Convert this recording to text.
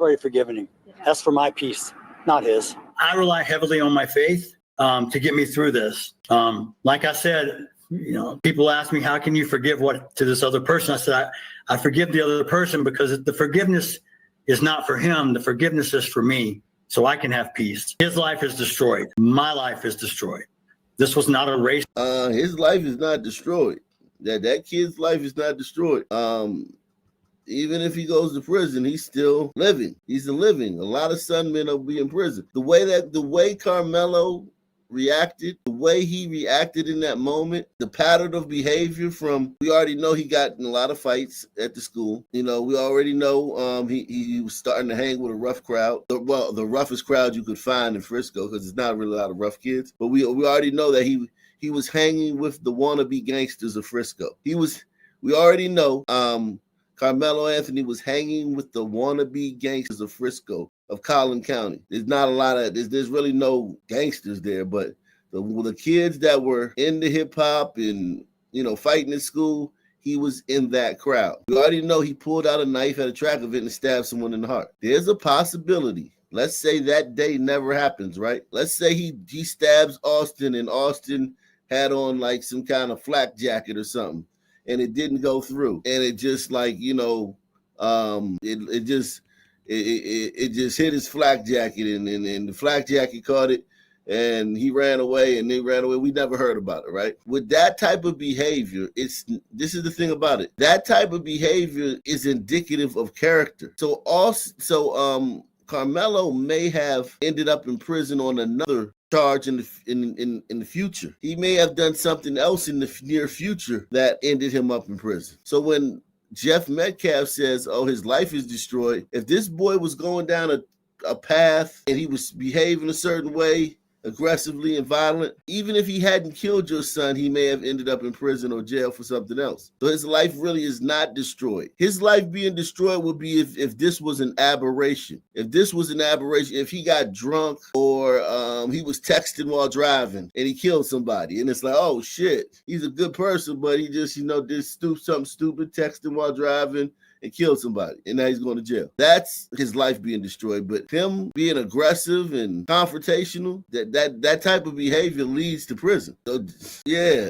already forgiven him. That's for my peace, not his. I rely heavily on my faith to get me through this. Like I said, people ask me, how can you forgive what to this other person? I said, I forgive the other person because the forgiveness is not for him. The forgiveness is for me, so I can have peace. His life is destroyed. My life is destroyed. This was not a race. His life is not destroyed. That kid's life is not destroyed. Even if he goes to prison, he's still living. He's living. A lot of Sunmen will be in prison. The way Carmelo reacted, the way he reacted in that moment, the pattern of behavior we already know he got in a lot of fights at the school. We already know he was starting to hang with a rough crowd. The roughest crowd you could find in Frisco, because there's not really a lot of rough kids. But we already know that he was hanging with the wannabe gangsters of Frisco. We already know Carmelo Anthony was hanging with the wannabe gangsters of Frisco, of Collin County. There's not a lot of, there's really no gangsters there, but the kids that were into hip hop and, fighting at school, he was in that crowd. We already know he pulled out a knife at a track event and stabbed someone in the heart. There's a possibility. Let's say that day never happens, right? Let's say he stabs Austin and Austin had on like some kind of flak jacket or something, and it didn't go through. And it just it just hit his flak jacket, and the flak jacket caught it, and he ran away, and they ran away. We never heard about it, right? With that type of behavior, this is the thing about it. That type of behavior is indicative of character. So Carmelo may have ended up in prison on another charge in the future. He may have done something else in the near future that ended him up in prison. So when Jeff Metcalf says, oh, his life is destroyed, if this boy was going down a path and he was behaving a certain way, aggressively and violent, even if he hadn't killed your son, he may have ended up in prison or jail for something else. So his life really is not destroyed. His life being destroyed would be if this was an aberration. If this was an aberration, if he got drunk or he was texting while driving and he killed somebody, and it's like, oh shit, he's a good person, but he just, did something stupid, texting while driving and killed somebody, and now he's going to jail. That's his life being destroyed. But him being aggressive and confrontational, that type of behavior leads to prison. So yeah,